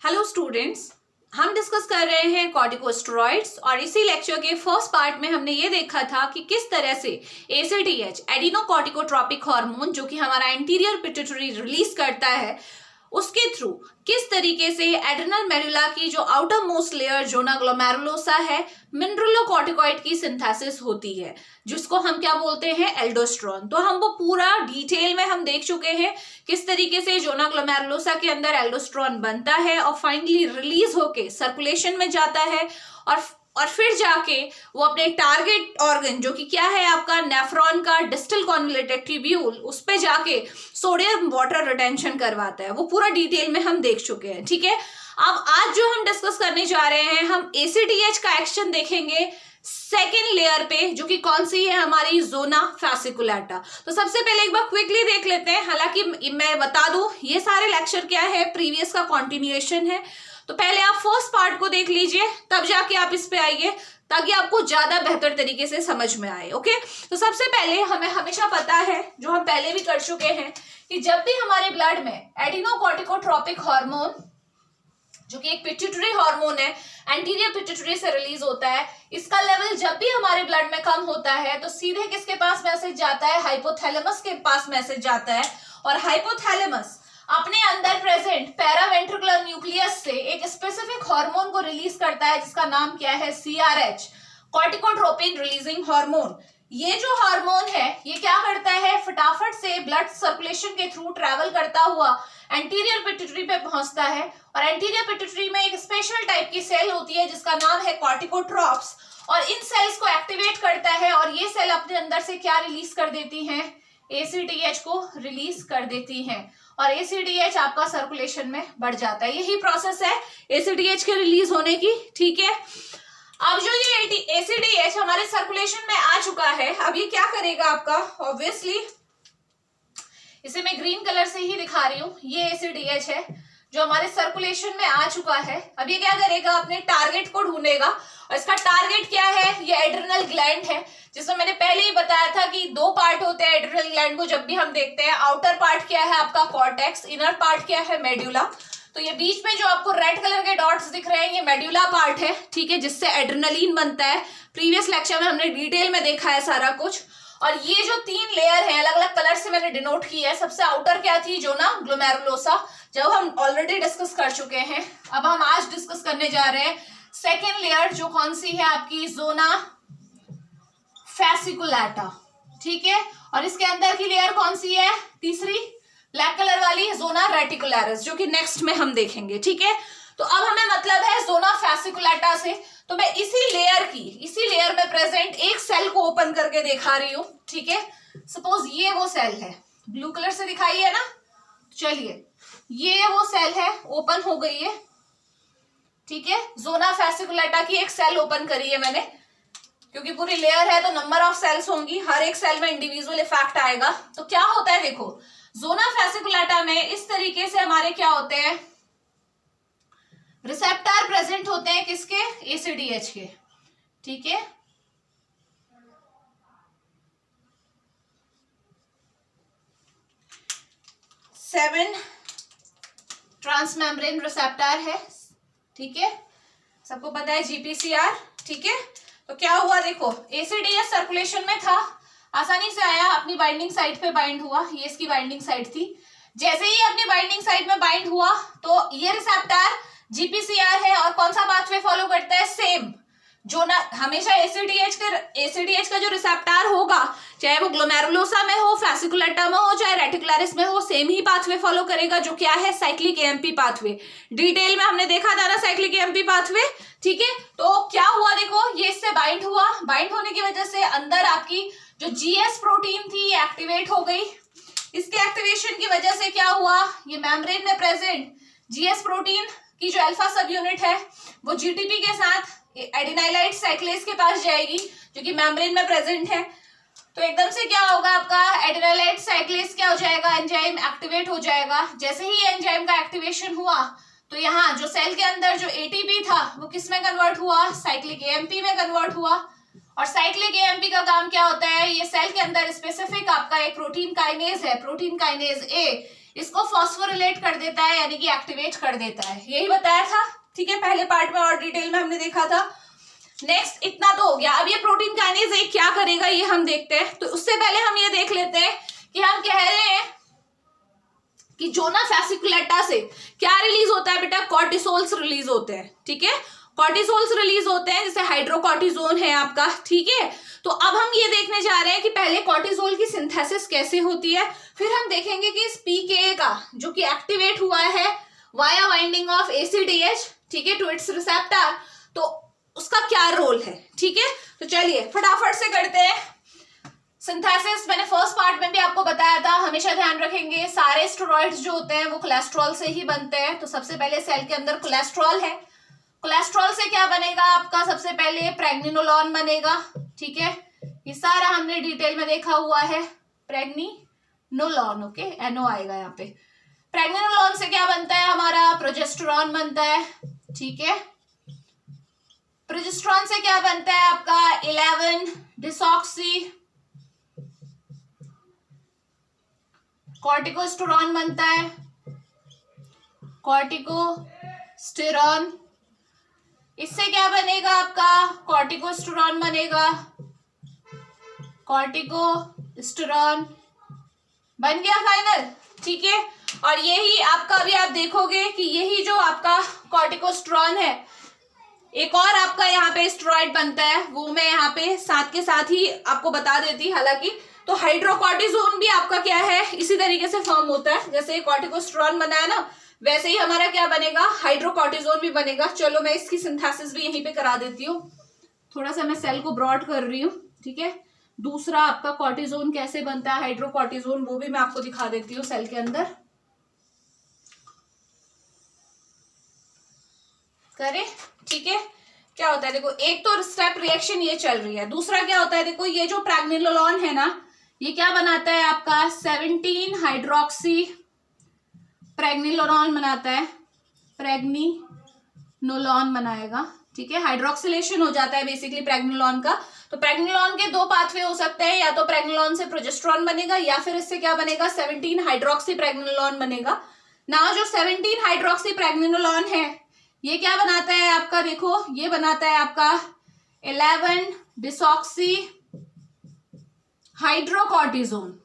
Hello students, हम discuss कर रहे हैं कॉर्टिकोस्टेरॉइड्स और इसी लेक्चर के फर्स्ट पार्ट में हमने ये देखा था कि किस तरह से एसीटीएच एडिनोकॉर्टिकोट्रोपिक हार्मोन जो कि हमारा एंटीरियर पिट्यूटरी रिलीज करता है उसके थ्रू किस तरीके से एड्रेनल मेडुला की जो outermost layer zona glomerulosa है मिनरलोकॉर्टिकॉइड की सिंथेसिस होती है जिसको हम क्या बोलते हैं एल्डोस्टेरोन। तो हम वो पूरा डिटेल में हम देख चुके हैं किस तरीके से जोना ग्लोमेरुलोसा के अंदर एल्डोस्टेरोन बनता है और फाइनली रिलीज होके सर्कुलेशन में जाता है और फिर जाके वो अपने टारगेट ऑर्गन जो कि क्या है आपका नेफ्रॉन का डिस्टल कॉन्वोल्यूटेड ट्यूब्यूल उस पे जाके सोडियम वाटर रिटेंशन करवाता है। वो पूरा डिटेल में हम देख चुके हैं। ठीक है, अब आज जो हम डिस्कस करने जा रहे हैं हम एसीटीएच का एक्शन देखेंगे सेकेंड लेयर पे जो कि कौन सी है हमारी जोना फैसिकुलेटा। तो सबसे पहले एक बार क्विकली देख लेते हैं। हालांकि मैं बता दूं ये सारे लेक्चर क्या है प्रीवियस का कॉन्टिन्यूएशन है, तो पहले आप फर्स्ट पार्ट को देख लीजिए तब जाके आप इस पे आइए ताकि आपको ज्यादा बेहतर तरीके से समझ में आए। ओके, तो सबसे पहले हमें हमेशा पता है जो हम पहले भी कर चुके हैं कि जब भी हमारे ब्लड में एडिनोकॉर्टिकोट्रोपिक हार्मोन जो कि एक पिट्यूटरी हार्मोन है एंटीरियर पिट्यूटरी से रिलीज होता है, इसका लेवल जब भी हमारे ब्लड में कम होता है तो सीधे किसके पास मैसेज जाता है, हाइपोथैलेमस के पास मैसेज जाता है। और हाइपोथैलेमस अपने अंदर प्रेजेंट पैरावेंट्रिकुलर न्यूक्लियस से एक स्पेसिफिक हार्मोन को रिलीज करता है जिसका नाम क्या है, सीआरएच, कॉर्टिकोट्रोपिन रिलीजिंग हार्मोन। ये जो हार्मोन है ये क्या करता है, फटाफट से ब्लड सर्कुलेशन के थ्रू ट्रैवल करता हुआ एंटीरियर पिट्यूटरी पे पहुंचता है और एंटीरियर पिट्यूटरी में एक स्पेशल टाइप की सेल होती है जिसका नाम है कॉर्टिकोट्रॉप्स, और इन सेल्स को एक्टिवेट करता है और ये सेल अपने अंदर से क्या रिलीज कर देती हैं, एसीटीएच को रिलीज कर देती हैं और एसीटीएच आपका सर्कुलेशन में बढ़ जाता है। यही प्रोसेस है एसीटीएच के रिलीज होने की। ठीक है, अब जो ये एसीटीएच हमारे सर्कुलेशन में आ चुका है अब ये क्या करेगा आपका, ऑब्वियसली इसे मैं ग्रीन कलर से ही दिखा रही हूँ, ये एसीटीएच है जो हमारे सर्कुलेशन में आ चुका है। अब ये क्या करेगा, अपने टारगेट को ढूंढेगा और इसका टारगेट क्या है, ये एड्रेनल ग्लैंड है जिसमें मैंने पहले ही बताया था कि दो पार्ट होते हैं एड्रेनल ग्लैंड को जब भी हम देखते हैं। आउटर पार्ट क्या है आपका कॉर्टेक्स, इनर पार्ट क्या है मेड्यूला। तो ये बीच में जो आपको रेड कलर के डॉट्स दिख रहे हैं ये मेड्यूला पार्ट है, ठीक है, जिससे एड्रेनलिन बनता है। प्रीवियस लेक्चर में हमने डिटेल में देखा है सारा कुछ। और ये जो तीन लेयर है अलग अलग कलर से मैंने डिनोट की है। सबसे आउटर क्या थी, जोना ग्लोमेरुलोसा, जब हम ऑलरेडी डिस्कस कर चुके हैं। अब हम आज डिस्कस करने जा रहे हैं सेकेंड लेयर जो कौन सी है आपकी, जोना फैसिकुलेटा। ठीक है, और इसके अंदर की लेयर कौन सी है, तीसरी ब्लैक कलर वाली, जोना रेटिकुलरिस, जो कि नेक्स्ट में हम देखेंगे। ठीक है, तो अब हमें मतलब है जोना फैसिकुलेटा से, तो मैं इसी लेयर में प्रेजेंट एक सेल को ओपन करके दिखा रही हूं। ठीक है, सपोज ये वो सेल है, ब्लू कलर से दिखाई है ना, चलिए ये वो सेल है, ओपन हो गई है। ठीक है, जोना फैसिकुलेटा की एक सेल ओपन करी है मैंने, क्योंकि पूरी लेयर है तो नंबर ऑफ सेल्स होंगी, हर एक सेल में इंडिविजुअल इफेक्ट आएगा। तो क्या होता है देखो, जोना फैसिकुलेटा में इस तरीके से हमारे क्या होते हैं, रिसेप्टर प्रेजेंट होते हैं किसके, एसीटीएच के। ठीक है, सेवन ट्रांसमेम्ब्रेन रिसेप्टर है। ठीक है, सबको पता है जीपीसीआर। ठीक है, तो क्या हुआ देखो, एसीटीएच सर्कुलेशन में था, आसानी से आया, अपनी बाइंडिंग साइट पे बाइंड हुआ, ये इसकी बाइंडिंग साइट थी। जैसे ही अपनी बाइंडिंग साइट में बाइंड हुआ तो ये रिसेप्टर जीपीसीआर है और कौन सा पाथवे फॉलो करता है, सेम जो ना हमेशा एसीटीएच का जो रिसेप्टर होगा चाहे वो ग्लोमेरुलोसा में हो, फैसिकुलेटा में हो, चाहे रेटिकुलरिस में हो, सेम ही पाथवे फॉलो करेगा जो क्या है, साइक्लिक एएमपी पाथवे। डिटेल में हमने देखा था ना साइक्लिक एएमपी पाथवे। ठीक है, तो क्या हुआ देखो, ये इससे बाइंड हुआ, बाइंड होने की वजह से अंदर आपकी जो जीएस प्रोटीन थी ये एक्टिवेट हो गई। इसके एक्टिवेशन की वजह से क्या हुआ, ये मेम्ब्रेन में प्रेजेंट जीएस प्रोटीन की जो अल्फा सब यूनिट है वो जीटीपी के साथ एडिनाइलाइट साइक्लेज के पास जाएगी जो कि मेम्ब्रेन में प्रेजेंट है। तो एकदम से क्या होगा आपका, एडिनाइलाइट साइक्लेज क्या हो जाएगा, एंजाइम एक्टिवेट हो जाएगा। जैसे ही एंजाइम का एक्टिवेशन हुआ तो यहाँ जो सेल के अंदर जो एटीपी था वो किस में कन्वर्ट हुआ, साइक्लिक एएमपी में कन्वर्ट हुआ। और साइक्लिक एएमपी का काम क्या होता है, ये सेल के अंदर स्पेसिफिक आपका एक प्रोटीन काइनेज है, प्रोटीन काइनेज ए, इसको फॉस्फोरिलेट कर देता है, यानी कि एक्टिवेट कर देता है। यही बताया था, ठीक है, पहले पार्ट में और डिटेल में हमने देखा था। नेक्स्ट इतना तो हो गया। अब ये प्रोटीन काइनेज एक क्या करेगा ये हम देखते हैं। तो उससे पहले हम ये देख लेते हैं कि हम कह रहे हैं कि जोना फैसिकुलेटा से क्या रिलीज होता है बेटा, कॉर्टिसोल्स रिलीज होते हैं, ठीक है, कॉर्टिसोल्स रिलीज होते हैं, जैसे हाइड्रोकॉर्टिजोन है आपका, ठीक है। तो अब हम ये देखने जा रहे हैं कि पहले कॉर्टिसोल की सिंथेसिस कैसे होती है, फिर हम देखेंगे कि इस पीके का जो कि एक्टिवेट हुआ है वाया बाइंडिंग ऑफ एसीडीएच, ठीक है, टू इट्स रिसेप्टर, तो उसका क्या रोल है, ठीक है। तो चलिए फटाफट से करते हैं सिंथेसिस। मैंने फर्स्ट पार्ट में भी आपको बताया था, हमेशा ध्यान रखेंगे सारे स्टेरॉइड्स जो होते हैं वो कोलेस्ट्रॉल से ही बनते हैं। तो सबसे पहले सेल के अंदर कोलेस्ट्रॉल है, कोलेस्ट्रॉल से क्या बनेगा आपका, सबसे पहले प्रेग्निनोलॉन बनेगा, ठीक है, ये सारा हमने डिटेल में देखा हुआ है, प्रेग्निनोलॉन, ओके, एनओ आएगा यहाँ पे। प्रेग्निनोलॉन से क्या बनता है हमारा, प्रोजेस्टेरॉन बनता है, ठीक है। प्रोजेस्टेरॉन से क्या बनता है आपका 11 डिसॉक्सी कॉर्टिकोस्टेरॉन बनता है, कॉर्टिकोस्टेरॉन। इससे क्या बनेगा आपका, कॉर्टिकोस्टेरॉन बनेगा, कॉर्टिकोस्टेरॉन बन गया फाइनल, ठीक है। और यही आपका अभी आप देखोगे कि यही जो आपका कॉर्टिकोस्टेरॉन है, एक और आपका यहाँ पे स्टेरॉइड बनता है, वो मैं यहाँ पे साथ के साथ ही आपको बता देती हालांकि। तो हाइड्रोकॉर्टिजोन भी आपका क्या है, इसी तरीके से फॉर्म होता है, जैसे कॉर्टिकोस्टेरॉन बना है ना, वैसे ही हमारा क्या बनेगा, हाइड्रोकॉर्टिजोन भी बनेगा। चलो मैं इसकी सिंथेसिस भी यहीं पे करा देती हूँ, थोड़ा सा मैं सेल को ब्रॉड कर रही हूँ, ठीक है। दूसरा आपका कॉर्टिजोन कैसे बनता है, हाइड्रोकॉर्टिजोन, वो भी मैं आपको दिखा देती हूँ सेल के अंदर, करें, ठीक है। क्या होता है देखो, एक तो स्टेप रिएक्शन ये चल रही है, दूसरा क्या होता है देखो, ये जो प्रेग्निनोलॉन है ना, ये क्या बनाता है आपका 17 हाइड्रोक्सी प्रेग्निनोलॉन बनाता है, प्रेग्निनोलॉन बनाएगा, ठीक है। हाइड्रोक्सिलेशन हो जाता है बेसिकली प्रेग्निनोलॉन का। तो प्रेग्निनोलॉन के दो पाथवे हो सकते हैं, या तो प्रेग्निनोलॉन से प्रोजेस्टेरॉन बनेगा, या फिर इससे क्या बनेगा 17 हाइड्रोक्सी प्रेग्निनोलॉन बनेगा ना। जो 17 हाइड्रोक्सी प्रेग्निनोलॉन है ये क्या बनाता है आपका, देखो ये बनाता है आपका 11 डिसॉक्सी हाइड्रोकॉर्टिजोन,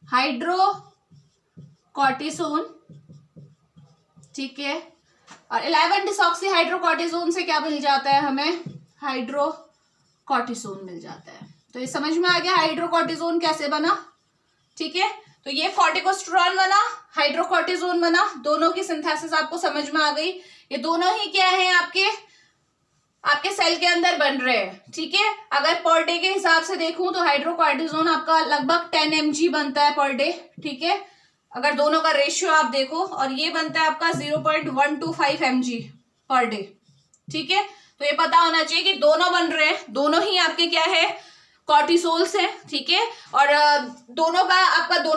हाइड्रोकॉर्टिजोन, ठीक है। और 11 डिसॉक्सी हाइड्रोकॉर्टिजोन से क्या मिल जाता है हमें, हाइड्रोकॉर्टिजोन मिल जाता है। तो ये समझ में आ गया हाइड्रोकॉर्टिजोन कैसे बना, ठीक है। तो ये कॉर्टिकोस्टेरॉन बना, हाइड्रोकॉर्टिजोन बना, दोनों की सिंथेसिस आपको समझ में आ गई। ये दोनों ही क्या है आपके सेल के अंदर बन रहे हैं, ठीक है। अगर पर डे के हिसाब से देखूं तो हाइड्रोकॉर्टिजोन आपका लगभग 10 mg बनता है पर डे, ठीक है, अगर दोनों का रेशियो आप देखो, और ये बनता है आपका 0.125 mg पर डे, ठीक है। तो ये पता होना चाहिए कि दोनों बन रहे हैं, दोनों ही आपके क्या है, कॉर्टिसोल्स है, ठीक है। और दोनों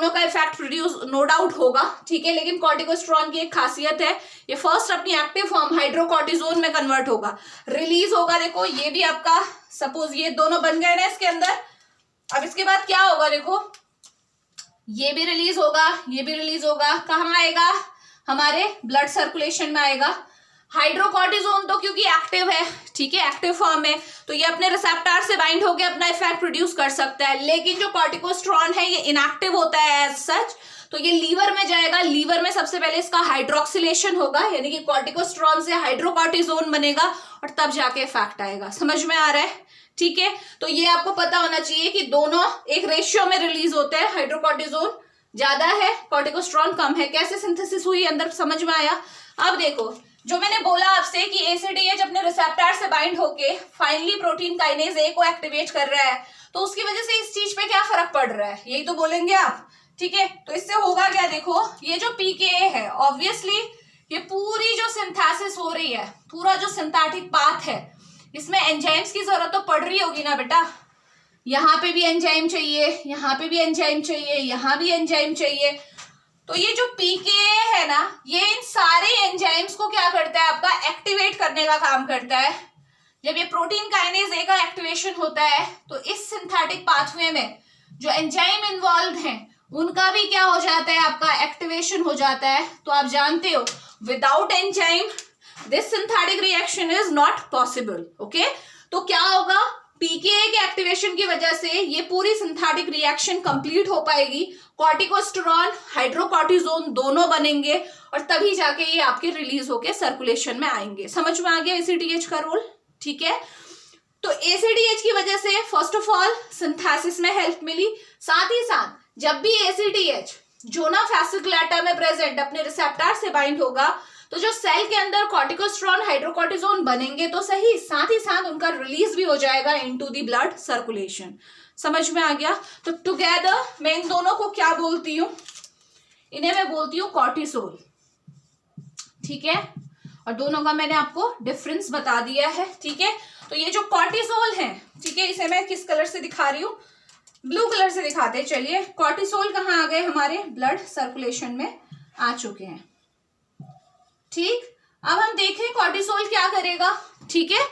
का इफेक्ट प्रोड्यूस नो डाउट होगा, ठीक है। लेकिन कॉर्टिकोस्टेरॉन की एक खासियत है, ये फर्स्ट अपनी एक्टिव फॉर्म हाइड्रोकॉर्टिजोन में कन्वर्ट होगा, रिलीज होगा। देखो ये भी आपका, सपोज ये दोनों बन गए ना इसके अंदर, अब इसके बाद क्या होगा देखो, ये भी रिलीज होगा, ये भी रिलीज होगा, कहाँ आएगा, हमारे ब्लड सर्कुलेशन में आएगा। हाइड्रोकॉर्टिजोन तो क्योंकि एक्टिव है, ठीक है, एक्टिव फॉर्म है, तो ये अपने रिसेप्टर से बाइंड होकर अपना इफेक्ट प्रोड्यूस कर सकता है। लेकिन जो कॉर्टिकोस्टेरॉन है ये इनएक्टिव होता है एज सच, तो ये लीवर में जाएगा, लीवर में सबसे पहले इसका हाइड्रोक्सिलेशन होगा, यानी कि कॉर्टिकोस्टेरॉन से हाइड्रोकॉर्टिजोन बनेगा और तब जाके इफेक्ट आएगा। समझ में आ रहा है, ठीक है। तो ये आपको पता होना चाहिए कि दोनों एक रेशियो में रिलीज होते हैं, हाइड्रोकॉर्टिजोन ज्यादा है, कॉर्टिकोस्टेरॉन कम है। कैसे सिंथेसिस हुई अंदर समझ में आया। अब देखो जो मैंने बोला आपसे कि एसीडीएच अपने रिसेप्टर से बाइंड होके फाइनली प्रोटीन काइनेज ए को एक्टिवेट कर रहा है, तो उसकी वजह से इस चीज पे क्या फर्क पड़ रहा है, यही तो बोलेंगे आप, ठीक है। तो इससे होगा क्या, देखो ये जो पीकेए है, ऑब्वियसली ये पूरी जो सिंथेसिस हो रही है, पूरा जो सिंथेटिक पाथ है, इसमें एंजाइम्स की जरूरत तो पड़ रही होगी ना बेटा। यहाँ पे भी एंजाइम चाहिए, यहाँ पे भी एंजाइम चाहिए, यहाँ भी एंजाइम चाहिए। तो ये जो पीकेए है ना, ये इन सारे एंजाइम्स को क्या करता है, आपका एक्टिवेट करने का काम करता है। जब ये प्रोटीन काइनेज ए का एक्टिवेशन होता है तो इस सिंथेटिक पाथवे में जो एंजाइम इन्वॉल्व हैं उनका भी क्या हो जाता है, आपका एक्टिवेशन हो जाता है। तो आप जानते हो without enzyme this synthetic reaction is not possible. Okay, तो क्या होगा, पीकेए के एक्टिवेशन की वजह से ये पूरी सिंथेटिक रिएक्शन कंप्लीट हो पाएगी, कॉर्टिकोस्टेरॉल हाइड्रोकॉर्टिजोन दोनों बनेंगे और तभी जाके ये आपके रिलीज होके सर्कुलेशन में आएंगे। समझ में आ गया एसीटीएच का रोल? ठीक है, तो एसीटीएच की वजह से फर्स्ट ऑफ ऑल सिंथेसिस में हेल्प मिली, साथ ही साथ जब भी एसीटीएच जोना फैसिकुलेटा में प्रेजेंट अपने रिसेप्टर से बाइंड होगा तो जो सेल के अंदर कॉर्टिकोस्टेरॉल हाइड्रोकॉर्टिजोन बनेंगे तो सही, साथ ही साथ उनका रिलीज भी हो जाएगा इनटू द ब्लड सर्कुलेशन। समझ में आ गया? तो टुगेदर मैं इन दोनों को क्या बोलती हूँ, इन्हें मैं बोलती हूँ कॉर्टिसोल। ठीक है, और दोनों का मैंने आपको डिफरेंस बता दिया है। ठीक है, तो ये जो कॉर्टिसोल है, ठीक है, इसे मैं किस कलर से दिखा रही हूँ, ब्लू कलर से दिखाते हैं। चलिए, कॉर्टिसोल कहाँ आ गए, हमारे ब्लड सर्कुलेशन में आ चुके हैं। ठीक, अब हम देखें कॉर्टिसोल क्या करेगा। ठीक है,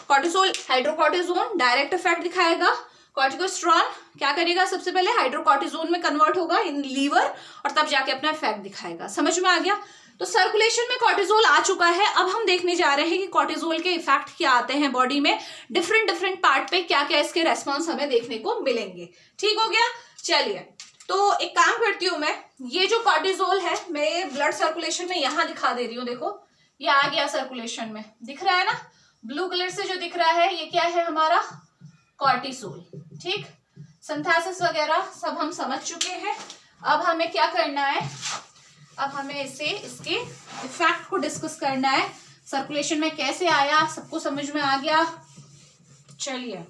कॉर्टिसोल हाइड्रोकॉर्टिजोन डायरेक्ट इफेक्ट दिखाएगा, कॉर्टिकोस्टेरॉल क्या करेगा, सबसे पहले हाइड्रोकॉर्टिजोन में कन्वर्ट होगा इन लीवर और तब जाके अपना इफेक्ट दिखाएगा। समझ में आ गया? तो सर्कुलेशन में कॉर्टिसोल आ चुका है। अब हम देखने जा रहे हैं कि कॉर्टिसोल के इफेक्ट क्या आते हैं बॉडी में, डिफरेंट डिफरेंट पार्ट पे क्या क्या इसके रेस्पॉन्स हमें देखने को मिलेंगे। ठीक हो गया? चलिए, तो एक काम करती हूँ मैं, ये जो कॉर्टिसोल है मैं ब्लड सर्कुलेशन में यहाँ दिखा दे रही हूँ। देखो, ये आ गया सर्कुलेशन में, दिख रहा है ना, ब्लू कलर से जो दिख रहा है ये क्या है, हमारा कॉर्टिसोल। ठीक, सिंथेसिस वगैरह सब हम समझ चुके हैं। अब हमें क्या करना है, अब हमें इसके इफेक्ट को डिस्कस करना है। सर्कुलेशन में कैसे आया, सबको समझ में आ गया? चलिए,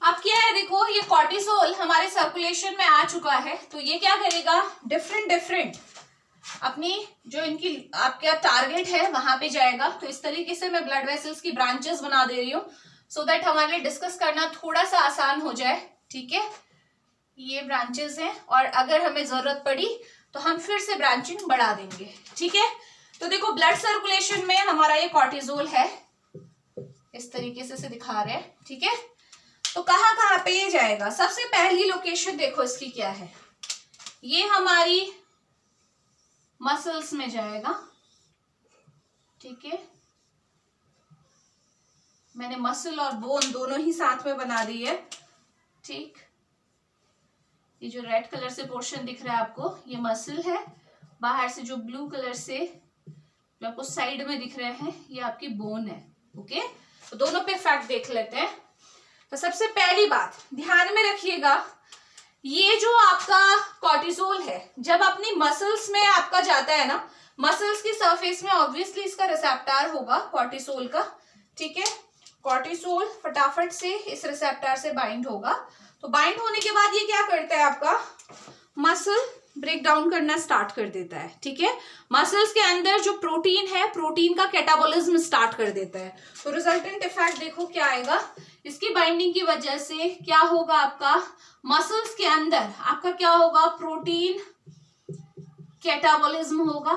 अब क्या है, देखो ये कॉर्टिसोल हमारे सर्कुलेशन में आ चुका है, तो ये क्या करेगा, डिफरेंट डिफरेंट अपनी जो इनकी आपका टारगेट है वहां पे जाएगा। तो इस तरीके से मैं ब्लड वेसल्स की ब्रांचेस बना दे रही हूँ सो दैट हमारे लिए डिस्कस करना थोड़ा सा आसान हो जाए। ठीक है, ये ब्रांचेस हैं और अगर हमें जरूरत पड़ी तो हम फिर से ब्रांचिंग बढ़ा देंगे। ठीक है, तो देखो ब्लड सर्कुलेशन में हमारा ये कॉर्टिसोल है, इस तरीके से दिखा रहे हैं। ठीक है, तो कहाँ कहाँ पे ये जाएगा, सबसे पहली लोकेशन देखो इसकी क्या है, ये हमारी मसल्स में जाएगा। ठीक है, मैंने मसल और बोन दोनों ही साथ में बना दी है। ठीक, ये जो रेड कलर से पोर्शन दिख रहा है आपको, ये मसल है, बाहर से जो ब्लू कलर से जो आपको साइड में दिख रहे हैं ये आपकी बोन है। ओके, तो दोनों पे फैक्ट देख लेते हैं। तो सबसे पहली बात ध्यान में रखिएगा, ये जो आपका कॉर्टिसोल है जब अपनी मसल्स में आपका जाता है ना, मसल्स की सरफेस में ऑब्वियसली इसका रिसेप्टर होगा कॉर्टिसोल का। ठीक है, कॉर्टिसोल फटाफट से इस रिसेप्टर से बाइंड होगा, तो बाइंड होने के बाद ये क्या करता है, आपका मसल ब्रेक डाउन करना स्टार्ट कर देता है। ठीक है, मसल्स के अंदर जो प्रोटीन है, प्रोटीन का कैटाबॉलिज्म स्टार्ट कर देता है। तो रिजल्टेंट इफेक्ट देखो क्या आएगा, इसकी बाइंडिंग की वजह से क्या होगा, आपका मसल्स के अंदर आपका क्या होगा, प्रोटीन कैटाबॉलिज्म होगा।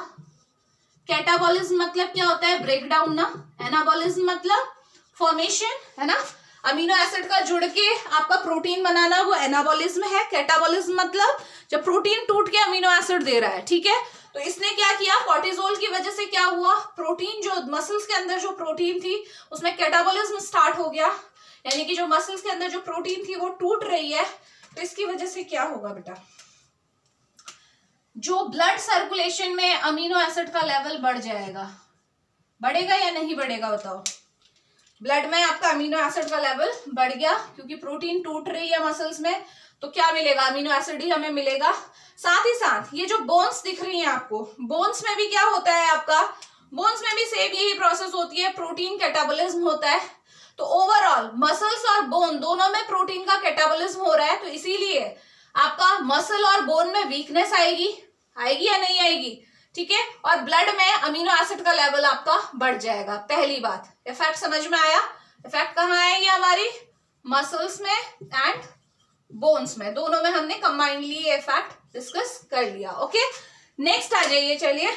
कैटाबॉलिज्म मतलब क्या होता है, ब्रेक डाउन ना, एनाबॉलिज्म मतलब फॉर्मेशन है ना, अमीनो एसिड का जुड़ के आपका प्रोटीन बनाना, वो एनाबॉलिज्म है। कैटाबॉलिज्म मतलब जब प्रोटीन टूट के अमीनो एसिड दे रहा है। ठीक है, तो इसने क्या किया, कॉर्टिसोल की वजह से क्या हुआ, प्रोटीन जो मसल्स के अंदर जो प्रोटीन थी उसमें कैटाबॉलिज्म स्टार्ट हो गया, यानी कि जो मसल्स के अंदर जो प्रोटीन थी वो टूट रही है। तो इसकी वजह से क्या होगा बेटा, जो ब्लड सर्कुलेशन में अमीनो एसिड का लेवल बढ़ जाएगा, बढ़ेगा या नहीं बढ़ेगा बताओ, ब्लड में आपका अमीनो एसिड का लेवल बढ़ गया क्योंकि प्रोटीन टूट रही है मसल्स में, तो क्या मिलेगा, अमीनो एसिड ही हमें मिलेगा। साथ ही साथ ये जो बोन्स दिख रही हैं आपको, बोन्स में भी क्या होता है, आपका बोन्स में भी सेम यही प्रोसेस होती है, प्रोटीन कैटाबॉलिज्म होता है। तो ओवरऑल मसल्स और बोन दोनों में प्रोटीन का कैटाबॉलिज्म हो रहा है, तो इसीलिए आपका मसल और बोन में वीकनेस आएगी, आएगी या नहीं आएगी। ठीक है, और ब्लड में अमीनो एसिड का लेवल आपका बढ़ जाएगा। पहली बात, इफेक्ट समझ में आया, इफेक्ट कहाँ आएगी, हमारी मसल्स में एंड बोन्स में, दोनों में हमने कंबाइंडली ये इफेक्ट डिस्कस कर लिया। ओके, नेक्स्ट आ जाइए। चलिए,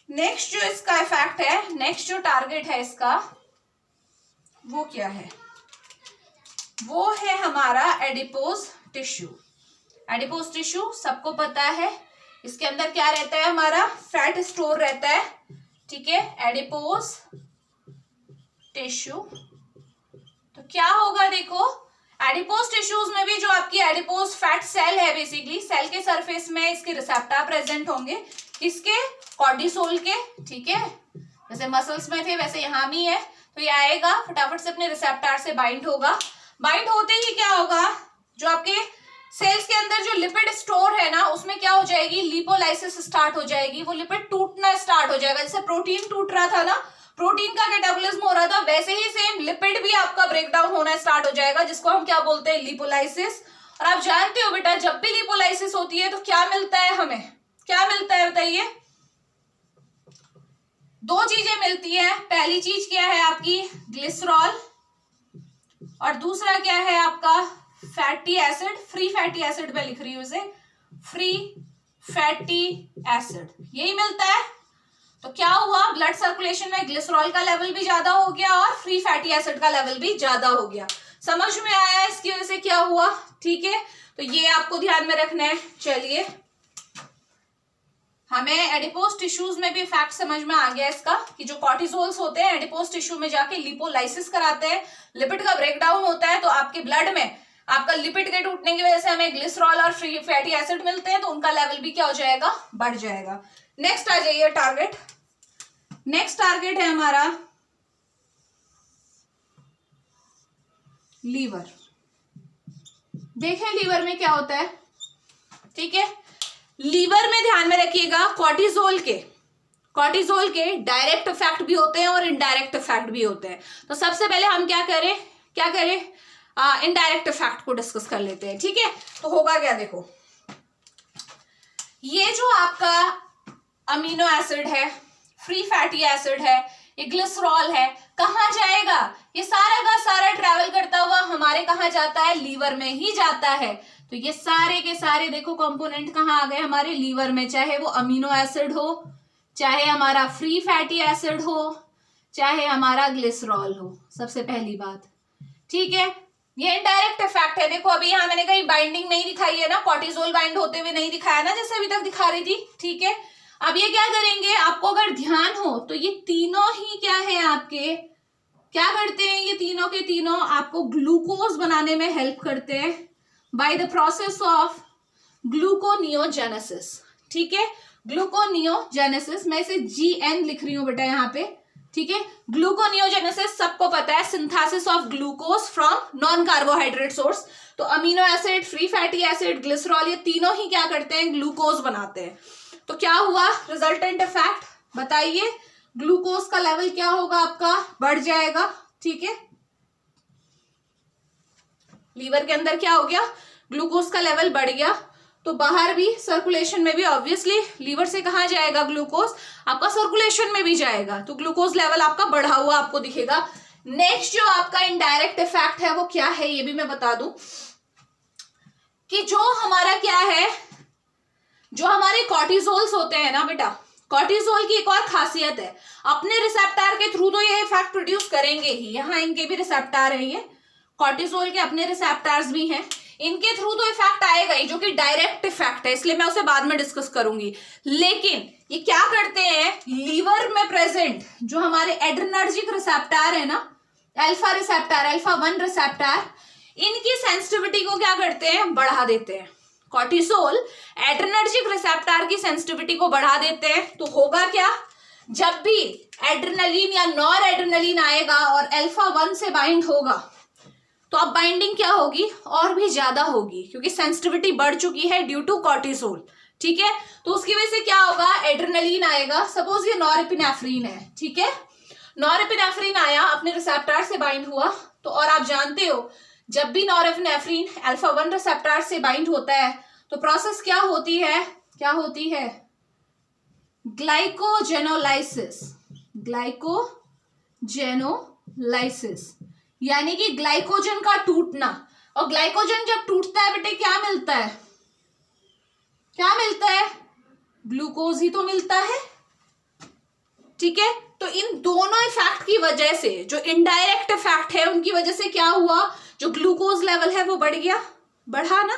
नेक्स्ट जो इसका इफेक्ट है, नेक्स्ट जो टारगेट है इसका, वो क्या है? वो है हमारा एडिपोज टिश्यू। एडिपोज टिश्यू सबको पता है, इसके अंदर क्या रहता है? हमारा फैट स्टोर रहता है, ठीक है, एडिपोज टिश्यू। तो क्या होगा, देखो एडिपोज टिश्यूज में भी जो आपकी एडिपोज फैट सेल है, बेसिकली सेल के सरफेस में इसके रिसेप्टर प्रेजेंट होंगे, किसके? कॉर्टिसोल के, ठीक है। जैसे मसल्स में थे वैसे यहाँ भी है, तो ये आएगा फटाफट से अपने रिसेप्टर से बाइंड होगा। बाइंड होते ही क्या होगा, जो आपके सेल्स के अंदर जो लिपिड स्टोर है ना, उसमें क्या हो जाएगी? लिपोलाइसिस स्टार्ट हो जाएगी, वो लिपिड टूटना स्टार्ट हो जाएगा। जैसे प्रोटीन टूट रहा था ना, प्रोटीन का कैटाबोलिज्म हो रहा था, वैसे ही सेम लिपिड भी आपका ब्रेकडाउन होना स्टार्ट हो जाएगा, जिसको हम क्या बोलते हैं? लिपोलाइसिस। और आप जानते हो बेटा, जब भी लिपोलाइसिस होती है तो क्या मिलता है हमें? क्या मिलता है बताइए? दो चीजें मिलती है। पहली चीज क्या है आपकी? ग्लिसरॉल, और दूसरा क्या है आपका? Fatty acid. Free fatty acid मैं लिख रही हूँ इसे, फ्री फैटी एसिड, यही मिलता है। तो क्या हुआ? ब्लड सर्कुलेशन में ग्लिसरॉल का लेवल भी ज्यादा हो गया और फ्री फैटी एसिड का लेवल भी ज्यादा हो गया। समझ में आया इसकी वजह से क्या हुआ? ठीक है, तो ये आपको ध्यान में रखना है। चलिए, हमें एडिपोज टिश्यूज में भी फैक्ट समझ में आ गया इसका, कि जो कॉर्टिसोल्स होते हैं एडिपोज टिश्यू में जाके लिपोलाइसिस कराते हैं, लिपिड का ब्रेकडाउन होता है, तो आपके ब्लड में आपका लिपिड के टूटने की वजह से हमें ग्लिसरॉल और फ्री फैटी एसिड मिलते हैं, तो उनका लेवल भी क्या हो जाएगा? बढ़ जाएगा। नेक्स्ट आ जाइए टारगेट। नेक्स्ट टारगेट है हमारा लीवर। देखें लीवर में क्या होता है, ठीक है। लीवर में ध्यान में रखिएगा, कॉर्टिसोल के डायरेक्ट इफेक्ट भी होते हैं और इनडायरेक्ट इफेक्ट भी होते हैं। तो सबसे पहले हम क्या करें इनडायरेक्ट इफेक्ट को डिस्कस कर लेते हैं, ठीक है। तो होगा क्या, देखो ये जो आपका अमीनो एसिड है, फ्री फैटी एसिड है, ये ग्लिसरॉल है, कहाँ जाएगा? ये सारा का सारा ट्रैवल करता हुआ हमारे कहाँ जाता है? लीवर में ही जाता है। तो ये सारे के सारे देखो कंपोनेंट कहाँ आ गए? हमारे लीवर में, चाहे वो अमीनो एसिड हो, चाहे हमारा फ्री फैटी एसिड हो, चाहे हमारा ग्लिसरॉल हो। सबसे पहली बात, ठीक है, ये इनडायरेक्ट इफेक्ट है। देखो अभी यहाँ मैंने कहीं बाइंडिंग नहीं दिखाई है ना, कॉर्टिसोल बाइंड होते हुए नहीं दिखाया ना, जैसे अभी तक दिखा रही थी, ठीक है। अब ये क्या करेंगे, आपको अगर ध्यान हो तो ये तीनों ही क्या है आपके, क्या करते हैं? ये तीनों के तीनों आपको ग्लूकोज बनाने में हेल्प करते हैं by the process of gluconeogenesis, ठीक है। ग्लूकोनियोजेनेसिस, मैं इसे GN लिख रही हूं बेटा यहाँ पे, ठीक है। ग्लूकोनियोजेनेसिस सबको पता है, synthesis of glucose from non carbohydrate source. तो amino acid, free fatty acid, glycerol, ये तीनों ही क्या करते हैं? ग्लूकोज बनाते हैं। तो क्या हुआ रिजल्टेंट इफेक्ट बताइए? ग्लूकोज का लेवल क्या होगा आपका? बढ़ जाएगा, ठीक है। लीवर के अंदर क्या हो गया? ग्लूकोज का लेवल बढ़ गया, तो बाहर भी सर्कुलेशन में भी ऑब्वियसली लीवर से कहाँ जाएगा? ग्लूकोज आपका सर्कुलेशन में भी जाएगा, तो ग्लूकोज लेवल आपका बढ़ा हुआ आपको दिखेगा। नेक्स्ट जो आपका इनडायरेक्ट इफेक्ट है वो क्या है, ये भी मैं बता दूं, कि जो हमारा क्या है, जो हमारे कॉर्टिसोल्स होते हैं ना बेटा, कॉर्टिसोल की एक और खासियत है, अपने रिसेप्टर के थ्रू तो ये इफेक्ट प्रोड्यूस करेंगे ही, यहाँ इनके भी रिसेप्टर है, ये कॉर्टिसोल के अपने रिसेप्टर्स भी हैं, इनके थ्रू तो इफेक्ट आएगा ही, जो कि डायरेक्ट इफेक्ट है, इसलिए मैं उसे बाद में डिस्कस करूंगी। लेकिन ये क्या करते हैं, लीवर में प्रेजेंट जो हमारे एड्रेनर्जिक रिसेप्टर है ना, अल्फा रिसेप्टर, अल्फा 1 रिसेप्टर, इनकी सेंसिटिविटी को क्या करते हैं? बढ़ा देते हैं। कॉर्टिसोल एड्रेनर्जिक रिसेप्टर की सेंसिटिविटी को बढ़ा देते हैं, तो होगा क्या, जब भी एड्रेनलिन या नॉर एड्रेनलिन आएगा और अल्फा 1 से बाइंड होगा, तो अब बाइंडिंग क्या होगी? और भी ज्यादा होगी, क्योंकि सेंसिटिविटी बढ़ चुकी है ड्यू टू कॉर्टिसोल, ठीक है। तो उसकी वजह से क्या होगा? एड्रेनलिन आएगा, सपोज ये नॉरएपिनेफ्रिन है, ठीक है, नॉरएपिनेफ्रिन आया, अपने रिसेप्टर से बाइंड हुआ, तो और आप जानते हो जब भी नॉरएपिनेफ्रिन अल्फा 1 रिसेप्टर से बाइंड होता है तो प्रोसेस क्या होती है? क्या होती है? ग्लाइकोजेनोलाइसिस, ग्लाइकोजेनोलाइसिस, यानी कि ग्लाइकोजन का टूटना। और ग्लाइकोजन जब टूटता है बेटे क्या मिलता है? क्या मिलता है? ग्लूकोज ही तो मिलता है। ठीक है। तो इन दोनों इफेक्ट की वजह से, जो इनडायरेक्ट इफेक्ट है उनकी वजह से क्या हुआ, जो ग्लूकोज लेवल है वो बढ़ गया, बढ़ा ना।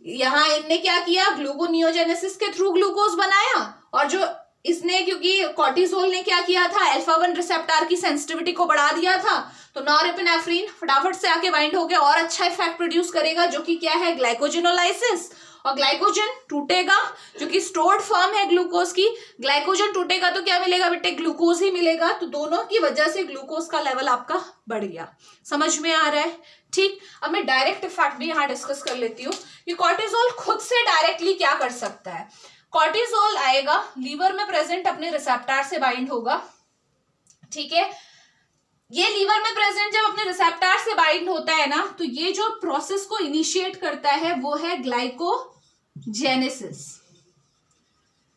यहां इनने क्या किया, ग्लूकोनियोजेनेसिस के थ्रू ग्लूकोज बनाया, और जो इसने, क्योंकि कॉर्टिसोल ने क्या किया था, अल्फा 1 रिसेप्टर की सेंसिटिविटी को बढ़ा दिया था, तो नॉरएपिनेफ्रिन फटाफट से आके बाइंड होके और अच्छा इफेक्ट प्रोड्यूस करेगा, जो कि क्या है, ग्लाइकोजेनोलाइसिस। और ग्लाइकोजन टूटेगा, जो कि स्टोर्ड फॉर्म है ग्लूकोज की, ग्लाइकोजन टूटेगा तो क्या मिलेगा बेटे, ग्लूकोज ही मिलेगा। तो दोनों की वजह से ग्लूकोज का लेवल आपका बढ़ गया। समझ में आ रहा है? ठीक। अब मैं डायरेक्ट इफेक्ट भी यहाँ डिस्कस कर लेती हूँ कि कॉर्टिसोल खुद से डायरेक्टली क्या कर सकता है। कॉर्टिसोल आएगा, लीवर में प्रेजेंट अपने रिसेप्टर से बाइंड होगा, ठीक है। ये लीवर में प्रेजेंट जब अपने रिसेप्टर से बाइंड होता है ना, तो ये जो प्रोसेस को इनिशिएट करता है वो है ग्लाइकोजेनेसिस।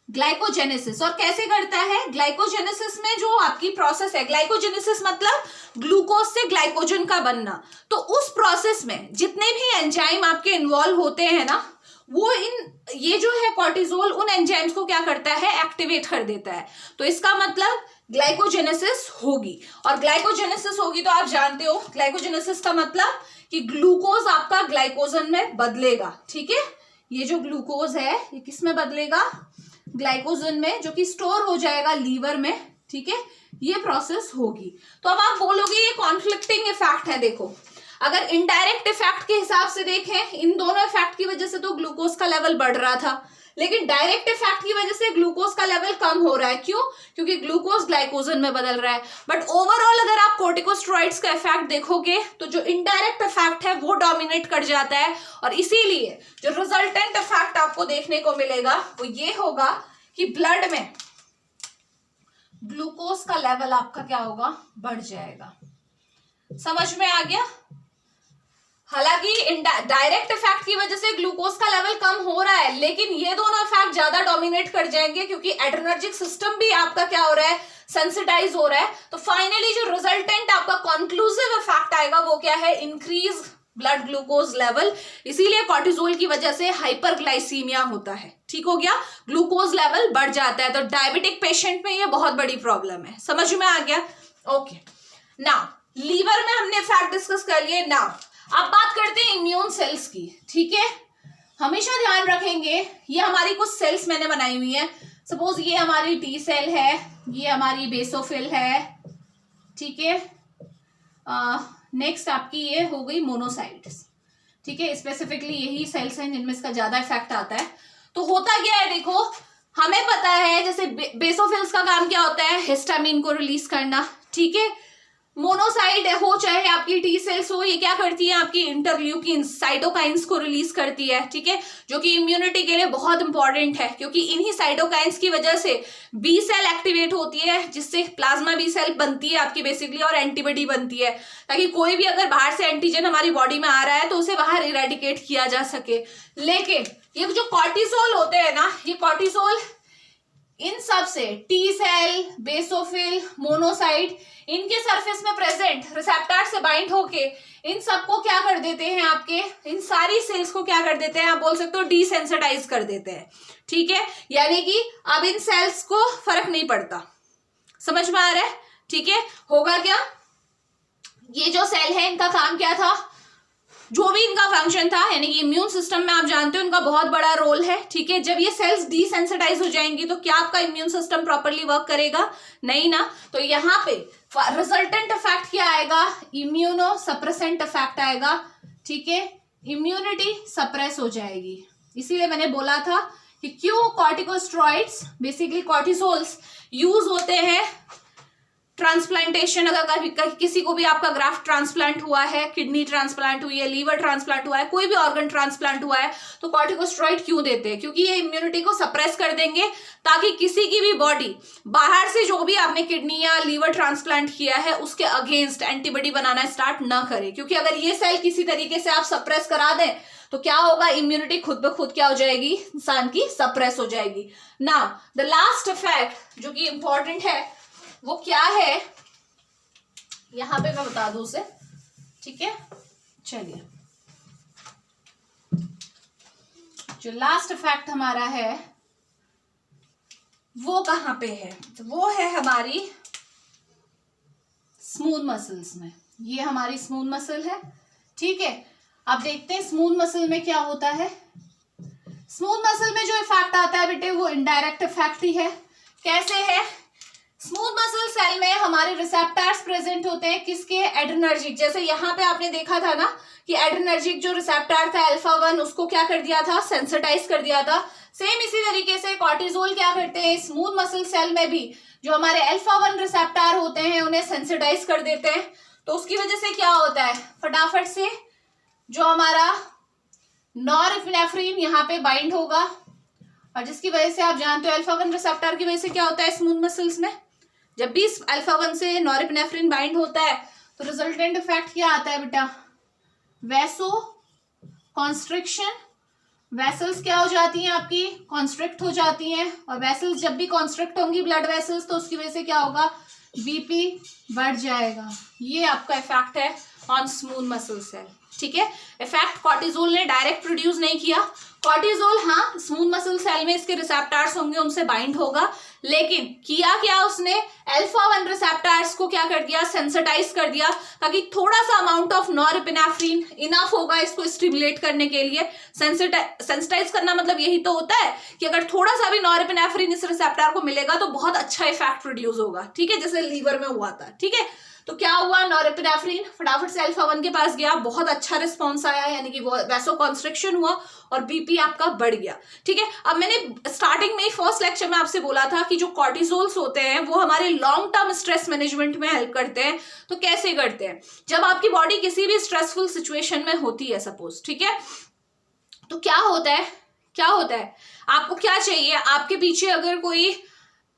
ग्लाइकोजेनेसिस, और कैसे करता है, ग्लाइकोजेनेसिस में जो आपकी प्रोसेस है, ग्लाइकोजेनेसिस मतलब ग्लूकोज से ग्लाइकोजन का बनना, तो उस प्रोसेस में जितने भी एंजाइम आपके इन्वॉल्व होते हैं ना, वो ये जो है कॉर्टिसोल उन एंजाइम्स को क्या करता है, एक्टिवेट कर देता है। तो इसका मतलब ग्लाइकोजेनेसिस होगी, और ग्लाइकोजेनेसिस होगी तो आप जानते हो ग्लाइकोजेनेसिस का मतलब कि ग्लूकोज आपका ग्लाइकोजन में बदलेगा, ठीक है। ये जो ग्लूकोज है ये किस में बदलेगा, ग्लाइकोजन में, जो कि स्टोर हो जाएगा लीवर में, ठीक है। ये प्रोसेस होगी। तो अब आप बोलोगे ये कॉन्फ्लिक्टिंग इफेक्ट है। देखो, अगर इनडायरेक्ट इफेक्ट के हिसाब से देखें, इन दोनों इफेक्ट की वजह से तो ग्लूकोज का लेवल बढ़ रहा था, लेकिन डायरेक्ट इफेक्ट की वजह से ग्लूकोज का लेवल कम हो रहा है। क्यों? क्योंकि ग्लूकोज ग्लाइकोजन में बदल रहा है। बट ओवरऑल अगर आप कोर्टिकोस्टेरॉइड्स का इफेक्ट देखोगे तो जो इनडायरेक्ट इफेक्ट है वो डोमिनेट कर जाता है, और इसीलिए जो रिजल्टेंट इफेक्ट आपको देखने को मिलेगा वो ये होगा कि ब्लड में ग्लूकोज का लेवल आपका क्या होगा, बढ़ जाएगा। समझ में आ गया? हालांकि डायरेक्ट इफेक्ट की वजह से ग्लूकोज का लेवल कम हो रहा है, लेकिन ये दोनों इफेक्ट ज्यादा डोमिनेट कर जाएंगे, क्योंकि एड्रेनर्जिक सिस्टम भी आपका क्या हो रहा है, सेंसिटाइज हो रहा है। तो फाइनली जो रिजल्टेंट आपका कंक्लूसिव इफेक्ट आएगा वो क्या है, इंक्रीज ब्लड ग्लूकोज लेवल। इसीलिए कॉर्टिसोल की वजह से हाइपरग्लाइसीमिया होता है। ठीक हो गया, ग्लूकोज लेवल बढ़ जाता है। तो डायबिटिक पेशेंट में ये बहुत बड़ी प्रॉब्लम है। समझ में आ गया? ओके, नाउ लीवर में हमने इफेक्ट डिस्कस कर लिए। नाउ अब बात करते हैं इम्यून सेल्स की। ठीक है, हमेशा ध्यान रखेंगे ये हमारी कुछ सेल्स मैंने बनाई हुई है। सपोज ये हमारी टी सेल है, ये हमारी बेसोफिल है, ठीक है। नेक्स्ट आपकी ये हो गई मोनोसाइट्स, ठीक है। स्पेसिफिकली यही सेल्स हैं जिनमें इसका ज्यादा इफेक्ट आता है। तो होता क्या है, देखो हमें पता है जैसे बेसोफिल्स का काम क्या होता है, हिस्टामिन को रिलीज करना, ठीक है। मोनोसाइट हो चाहे आपकी टी सेल्स हो, ये क्या करती है, आपकी इंटरल्यूकिन्स, साइटोकाइंस को रिलीज करती है, ठीक है, जो कि इम्यूनिटी के लिए बहुत इंपॉर्टेंट है, क्योंकि इन्हीं साइटोकाइंस की वजह से बी सेल एक्टिवेट होती है, जिससे प्लाज्मा बी सेल बनती है आपकी बेसिकली, और एंटीबॉडी बनती है, ताकि कोई भी अगर बाहर से एंटीजन हमारी बॉडी में आ रहा है तो उसे बाहर इरेडिकेट किया जा सके। लेकिन ये जो कॉर्टिसोल होते हैं ना, ये कॉर्टिसोल इन सब से, टी सेल, बेसोफिल, मोनोसाइट, इनके सरफेस में प्रेजेंट रिसेप्टर से बाइंड होके इन सबको क्या कर देते हैं, आपके इन सारी सेल्स को क्या कर देते हैं, आप बोल सकते हो डिसेंसिटाइज कर देते हैं, ठीक है। यानी कि अब इन सेल्स को फर्क नहीं पड़ता। समझ में आ रहा है? ठीक है, होगा क्या, ये जो सेल है इनका काम क्या था, जो भी इनका फंक्शन था, यानी कि इम्यून सिस्टम में आप जानते हो इनका बहुत बड़ा रोल है, ठीक है। जब ये सेल्स डिसेंसिटाइज हो जाएंगी तो क्या आपका इम्यून सिस्टम प्रॉपर्ली वर्क करेगा? नहीं ना। तो यहाँ पे रिजल्टेंट इफेक्ट क्या आएगा, इम्यूनो सप्रेसेंट इफेक्ट आएगा, ठीक है। इम्यूनिटी सप्रेस हो जाएगी। इसीलिए मैंने बोला था कि क्यों कॉर्टिकोस्टेरॉइड्स, बेसिकली कॉर्टिसोल्स यूज होते हैं ट्रांसप्लांटेशन। अगर किसी को भी आपका ग्राफ्ट ट्रांसप्लांट हुआ है, किडनी ट्रांसप्लांट हुई है, लीवर ट्रांसप्लांट हुआ है, कोई भी ऑर्गन ट्रांसप्लांट हुआ है, तो कॉर्टिकोस्टेरॉइड क्यों देते हैं? क्योंकि ये इम्यूनिटी को सप्रेस कर देंगे, ताकि किसी की भी बॉडी बाहर से जो भी आपने किडनी या लीवर ट्रांसप्लांट किया है उसके अगेंस्ट एंटीबॉडी बनाना स्टार्ट ना करे। क्योंकि अगर ये सेल किसी तरीके से आप सप्रेस करा दें तो क्या होगा, इम्यूनिटी खुद ब खुद क्या हो जाएगी, इंसान की सप्रेस हो जाएगी। नाउ द लास्ट इफेक्ट जो कि इंपॉर्टेंट है वो क्या है, यहां पे मैं बता दूं उसे, ठीक है। चलिए, जो लास्ट इफेक्ट हमारा है वो कहाँ पे है? तो वो है हमारी स्मूथ मसल्स में। ये हमारी स्मूथ मसल है, ठीक है। अब देखते हैं स्मूथ मसल में क्या होता है। स्मूथ मसल में जो इफेक्ट आता है बेटे वो इनडायरेक्ट इफेक्ट ही है। कैसे है? स्मूथ मसल सेल में हमारे रिसेप्टर्स प्रेजेंट होते हैं किसके? एड्रेनर्जिक। जैसे यहाँ पे आपने देखा था ना कि एड्रेनर्जिक जो रिसेप्टर था अल्फा 1 उसको क्या कर दिया था? सेंसिटाइज कर दिया था। सेम इसी तरीके से कॉर्टिजोल क्या करते हैं? स्मूथ मसल सेल में भी जो हमारे अल्फा 1 रिसेप्टर होते हैं उन्हें सेंसिटाइज कर देते हैं। तो उसकी वजह से क्या होता है? फटाफट से जो हमारा नॉरएपिनेफ्रिन यहाँ पे बाइंड होगा, और जिसकी वजह से आप जानते हो अल्फा 1 रिसेप्टर की वजह से क्या होता है स्मूथ मसल्स में? जब भी अल्फा 1 से नॉरएपिनेफ्रिन बाइंड होता है तो रिजल्टेंट इफेक्ट क्या आता है बेटा? Vaso constriction. वेसल्स क्या हो जाती हैं आपकी? कॉन्स्ट्रिक्ट हो जाती हैं, और वेसल्स जब भी कॉन्स्ट्रिक्ट होंगी ब्लड वेसल्स तो उसकी वजह से क्या होगा? बीपी बढ़ जाएगा। ये आपका इफेक्ट है ऑन स्मूथ मसल सेल, ठीक है। इफेक्ट कॉर्टिजोल ने डायरेक्ट प्रोड्यूस नहीं किया। कॉर्टिजोल हाँ स्मूथ मसल सेल में इसके रिसेप्टर्स होंगे उनसे बाइंड होगा, लेकिन किया क्या उसने? अल्फा 1 रिसेप्टर्स को क्या कर दिया? सेंसिटाइज कर दिया, ताकि थोड़ा सा अमाउंट ऑफ नॉरएपिनेफ्रिन इनफ होगा इसको स्टिमुलेट करने के लिए। सेंसिटाइज करना मतलब यही तो होता है कि अगर थोड़ा सा भी नॉरएपिनेफ्रिन इस रिसेप्टर को मिलेगा तो बहुत अच्छा इफेक्ट प्रोड्यूस होगा, ठीक है, जैसे लीवर में हुआ था, ठीक है। तो क्या हुआ? नॉरएपिनेफ्रिन फटाफट से अल्फा 1 के पास गया, बहुत अच्छा रिस्पॉन्स आया, यानी कि वैसो कॉन्स्ट्रिक्शन हुआ और बीपी आपका बढ़ गया, ठीक है। अब मैंने स्टार्टिंग में फर्स्ट लेक्चर में आपसे बोला था कि जो कॉर्टिसोल्स होते हैं वो हमारे लॉन्ग टर्म स्ट्रेस मैनेजमेंट में हेल्प करते हैं। तो कैसे करते हैं? जब आपकी बॉडी किसी भी स्ट्रेसफुल सिचुएशन में होती है सपोज, ठीक है, तो क्या होता है? क्या होता है? आपको क्या चाहिए? आपके पीछे अगर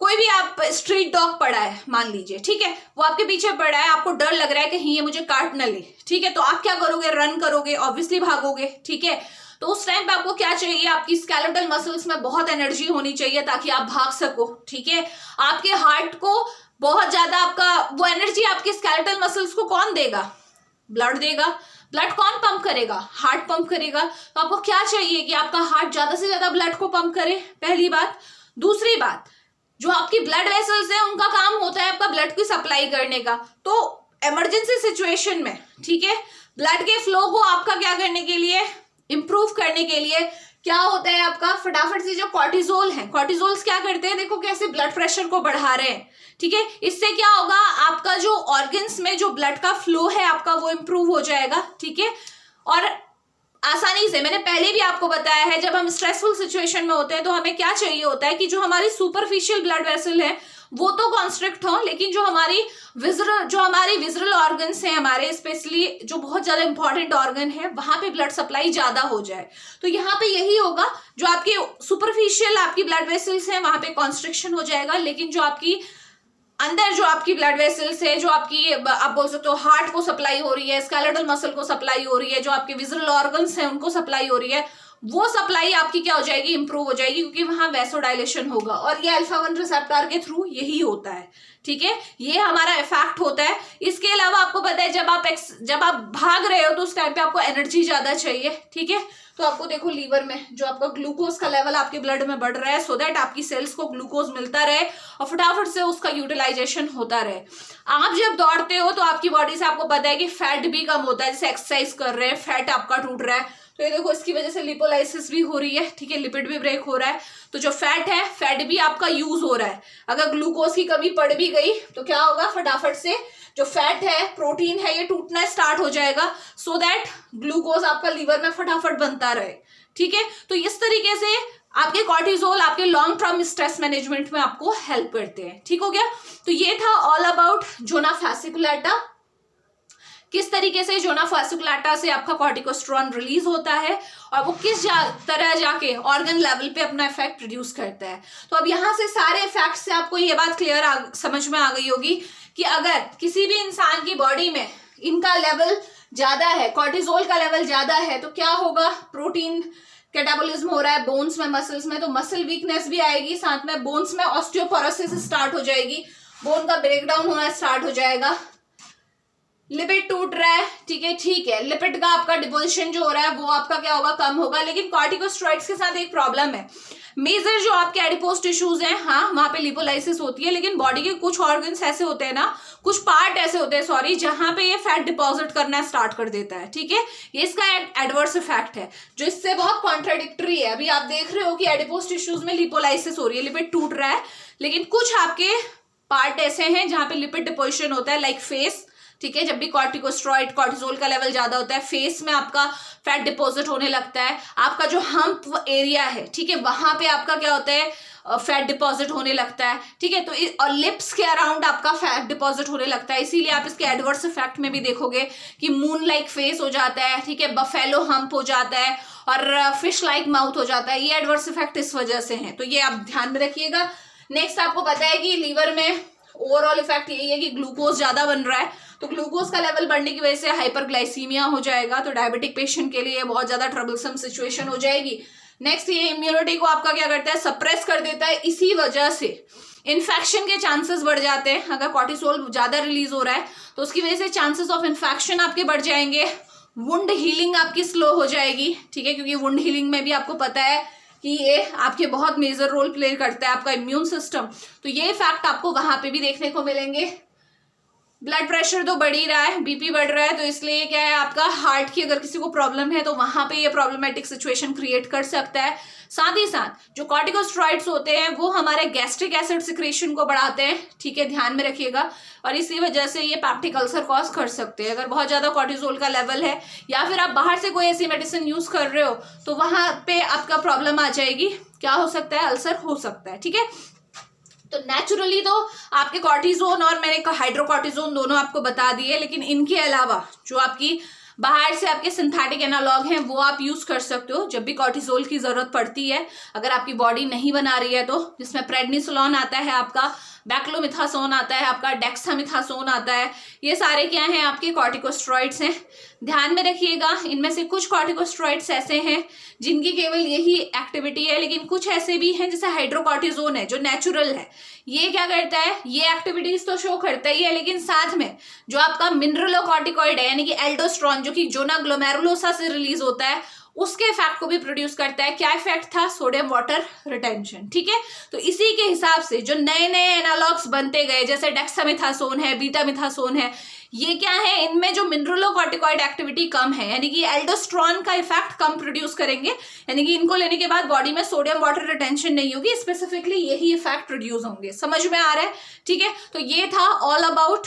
कोई भी आप स्ट्रीट डॉग पड़ा है मान लीजिए, ठीक है, वो आपके पीछे पड़ा है, आपको डर लग रहा है कि ये मुझे काट न ले, ठीक है, तो आप क्या करोगे? रन करोगे, ऑब्वियसली भागोगे, ठीक है। तो उस टाइम पे आपको क्या चाहिए? आपकी स्केलेटल मसल्स में बहुत एनर्जी होनी चाहिए ताकि आप भाग सको, ठीक है। आपके हार्ट को बहुत ज्यादा आपका वो एनर्जी आपके स्केलेटल मसल्स को कौन देगा? ब्लड देगा। ब्लड कौन पंप करेगा? हार्ट पंप करेगा। तो आपको क्या चाहिए कि आपका हार्ट ज्यादा से ज्यादा ब्लड को पंप करे, पहली बात। दूसरी बात, जो आपकी ब्लड वेसल्स है उनका काम होता है आपका ब्लड की सप्लाई करने का। तो इमरजेंसी सिचुएशन में, ठीक है, ब्लड के फ्लो को आपका क्या करने के लिए? इंप्रूव करने के लिए क्या होता है आपका? फटाफट से जो कॉर्टिजोल है, कॉर्टिजोल्स क्या करते हैं? देखो कैसे ब्लड प्रेशर को बढ़ा रहे हैं, ठीक है। इससे क्या होगा? आपका जो ऑर्गन्स में जो ब्लड का फ्लो है आपका वो इंप्रूव हो जाएगा, ठीक है। और आसानी से, मैंने पहले भी आपको बताया है, जब हम स्ट्रेसफुल सिचुएशन में होते हैं तो हमें क्या चाहिए होता है कि जो हमारी सुपरफिशियल ब्लड वेसल है वो तो कॉन्स्ट्रिक्ट हो, लेकिन जो हमारी विजरल ऑर्गन्स हैं हमारे, स्पेशली जो बहुत ज्यादा इंपॉर्टेंट ऑर्गन है, वहां पे ब्लड सप्लाई ज्यादा हो जाए। तो यहाँ पे यही होगा, जो आपके सुपरफिशियल आपकी ब्लड वेसल्स हैं वहां पे कॉन्स्ट्रिक्शन हो जाएगा, लेकिन जो आपकी अंदर जो आपकी ब्लड वेसल्स है, जो आपकी आप बोल सकते हो हार्ट को सप्लाई हो रही है, स्केलेटल मसल को सप्लाई हो रही है, जो आपके विजरल ऑर्गन्स हैं उनको सप्लाई हो रही है, वो सप्लाई आपकी क्या हो जाएगी? इंप्रूव हो जाएगी, क्योंकि वहां वैसोडाइलेशन होगा। और ये अल्फा 1 रिसेप्टर के थ्रू यही होता है, ठीक है, ये हमारा इफेक्ट होता है। इसके अलावा आपको पता है जब आप भाग रहे हो तो उस टाइम पे आपको एनर्जी ज्यादा चाहिए, ठीक है। तो आपको देखो लीवर में जो आपका ग्लूकोज का लेवल आपके ब्लड में बढ़ रहा है, सो दैट आपकी सेल्स को ग्लूकोज मिलता रहे और फटाफट से उसका यूटिलाइजेशन होता रहे। आप जब दौड़ते हो तो आपकी बॉडी से आपको पता है कि फैट भी कम होता है, जैसे एक्सरसाइज कर रहे हैं फैट आपका टूट रहा है, तो ये देखो इसकी वजह से लिपोलाइसिस भी हो रही है, ठीक है, लिपिड भी ब्रेक हो रहा है। तो जो फैट है, फैट भी आपका यूज हो रहा है। अगर ग्लूकोज की कमी पड़ भी गई तो क्या होगा? फटाफट से जो फैट है, प्रोटीन है, ये टूटना स्टार्ट हो जाएगा, सो दैट ग्लूकोज आपका लीवर में फटाफट बनता रहे, ठीक है। तो इस तरीके से आपके कॉर्टिजोल आपके लॉन्ग टर्म स्ट्रेस मैनेजमेंट में आपको हेल्प करते हैं, ठीक हो गया। तो ये था ऑल अबाउट जोना फासिकुलेटा, किस तरीके से जोना फासिकुलेटा से आपका कॉर्टिकोस्टेरॉन रिलीज होता है और वो किस तरह जाके ऑर्गन लेवल पे अपना इफेक्ट प्रोड्यूस करता है। तो अब यहाँ से सारे इफेक्ट से आपको ये बात क्लियर समझ में आ गई होगी कि अगर किसी भी इंसान की बॉडी में इनका लेवल ज्यादा है, कॉर्टिजोल का लेवल ज्यादा है, तो क्या होगा? प्रोटीन कैटाबोलिज्म हो रहा है बोन्स में, मसल्स में, तो मसल वीकनेस भी आएगी, साथ में बोन्स में ऑस्टियोपोरोसिस स्टार्ट हो जाएगी, बोन का ब्रेकडाउन होना स्टार्ट हो जाएगा, लिपिड टूट रहा है, ठीक है, लिपिड का आपका डिपोजिशन जो हो रहा है वो आपका क्या होगा? कम होगा। लेकिन कॉर्टिकोस्टेरॉइड्स के साथ एक प्रॉब्लम है, मेजर जो आपके एडिपोज टिश्यूज हैं, हाँ वहां पे लिपोलाइसिस होती है, लेकिन बॉडी के कुछ ऑर्गन्स ऐसे होते हैं ना, कुछ पार्ट ऐसे होते हैं सॉरी, जहां पे ये फैट डिपॉजिट करना स्टार्ट कर देता है। ठीक है, ये इसका एडवर्स इफेक्ट है जो इससे बहुत कॉन्ट्राडिक्टरी है। अभी आप देख रहे हो कि एडिपोज टिश्यूज में लिपोलाइसिस हो रही है, लिपिड टूट रहा है, लेकिन कुछ आपके पार्ट ऐसे हैं जहां पे लिपिड डिपोजिशन होता है, लाइक फेस। ठीक है, जब भी कॉर्टिकोस्टेरॉइड कॉर्टिसोल का लेवल ज्यादा होता है, फेस में आपका फैट डिपॉजिट होने लगता है। आपका जो हम्प एरिया है, ठीक है, वहां पे आपका क्या होता है, फैट डिपॉजिट होने लगता है। ठीक है, तो और लिप्स के अराउंड आपका फैट डिपॉजिट होने लगता है। इसीलिए आप इसके एडवर्स इफेक्ट में भी देखोगे कि मून लाइक फेस हो जाता है, ठीक है, बफेलो हम्प हो जाता है और फिश लाइक माउथ हो जाता है। ये एडवर्स इफेक्ट इस वजह से है, तो ये आप ध्यान में रखिएगा। नेक्स्ट आपको पता है कि लीवर में ओवरऑल इफेक्ट यही है कि ग्लूकोज ज्यादा बन रहा है, तो ग्लूकोज का लेवल बढ़ने की वजह से हाइपरग्लाइसीमिया हो जाएगा, तो डायबिटिक पेशेंट के लिए बहुत ज्यादा ट्रबलसम सिचुएशन हो जाएगी। नेक्स्ट, ये इम्यूनिटी को आपका क्या करता है, सप्रेस कर देता है। इसी वजह से इन्फेक्शन के चांसेस बढ़ जाते हैं। अगर कॉर्टिसोल ज्यादा रिलीज हो रहा है तो उसकी वजह से चांसेस ऑफ इन्फेक्शन आपके बढ़ जाएंगे। वुंड हीलिंग आपकी स्लो हो जाएगी। ठीक है, क्योंकि वुंड हीलिंग में भी आपको पता है कि ये आपके बहुत मेजर रोल प्ले करता है आपका इम्यून सिस्टम, तो ये फैक्ट आपको वहां पे भी देखने को मिलेंगे। ब्लड प्रेशर तो बढ़ ही रहा है, बीपी बढ़ रहा है, तो इसलिए क्या है, आपका हार्ट की अगर किसी को प्रॉब्लम है तो वहां पे ये प्रॉब्लमेटिक सिचुएशन क्रिएट कर सकता है। साथ ही साथ जो कॉर्टिकोस्टेरॉइड्स होते हैं वो हमारे गैस्ट्रिक एसिड सिक्रेशन को बढ़ाते हैं। ठीक है, ध्यान में रखिएगा, और इसी वजह से ये पैप्टिक अल्सर कॉज कर सकते हैं। अगर बहुत ज्यादा कॉर्टिसोल का लेवल है या फिर आप बाहर से कोई ऐसी मेडिसिन यूज कर रहे हो तो वहां पे आपका प्रॉब्लम आ जाएगी। क्या हो सकता है, अल्सर हो सकता है। ठीक है, तो नेचुरली तो आपके कॉर्टिजोन और मैंने हाइड्रोकॉर्टिजोन दोनों आपको बता दिए, लेकिन इनके अलावा जो आपकी बाहर से आपके सिंथेटिक एनालॉग हैं वो आप यूज कर सकते हो जब भी कॉर्टिसोल की जरूरत पड़ती है, अगर आपकी बॉडी नहीं बना रही है तो। जिसमें प्रेडनिसोलोन आता है आपका, बैक्लोमिथासोन आता है आपका, डेक्सामिथासोन आता है, ये सारे क्या हैं, आपके कॉर्टिकोस्टेरॉइड्स हैं। ध्यान में रखिएगा, इनमें से कुछ कॉर्टिकोस्टेरॉइड्स ऐसे हैं जिनकी केवल यही एक्टिविटी है, लेकिन कुछ ऐसे भी हैं जैसे हाइड्रोकॉर्टिजोन है जो नेचुरल है। ये क्या करता है, ये एक्टिविटीज तो शो करता ही है, लेकिन साथ में जो आपका मिनरलोकॉर्टिकॉइड है यानी कि एल्डोस्टेरोन, जो कि जोना ग्लोमेरुलोसा से रिलीज होता है, उसके इफेक्ट को भी प्रोड्यूस करता है। क्या इफेक्ट था, सोडियम वाटर रिटेंशन। ठीक है, तो इसी के हिसाब से जो नए नए एनालॉग्स बनते गए, जैसे डेक्सामिथासोन है, बीटामिथासोन है, ये क्या है, इनमें जो मिनरलोकॉर्टिकॉइड एक्टिविटी कम है, यानी कि एल्डोस्टेरोन का इफेक्ट कम प्रोड्यूस करेंगे, यानी कि इनको लेने के बाद बॉडी में सोडियम वाटर रिटेंशन नहीं होगी, स्पेसिफिकली यही इफेक्ट प्रोड्यूस होंगे। समझ में आ रहा है? ठीक है, तो ये था all about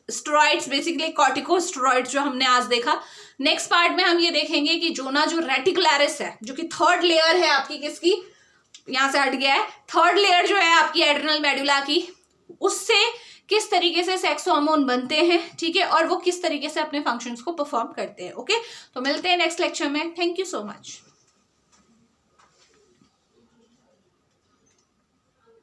steroids, basically corticosteroids जो हमने आज देखा। नेक्स्ट पार्ट में हम ये देखेंगे कि जोना जो रेटिकुलरिस है, जो कि थर्ड लेयर है आपकी, किसकी, यहां से हट गया है, थर्ड लेयर जो है आपकी एड्रिनल मेडुला की, उससे किस तरीके से सेक्स हार्मोन बनते हैं। ठीक है, और वो किस तरीके से अपने फंक्शंस को परफॉर्म करते हैं। ओके, तो मिलते हैं नेक्स्ट लेक्चर में। Thank you so much.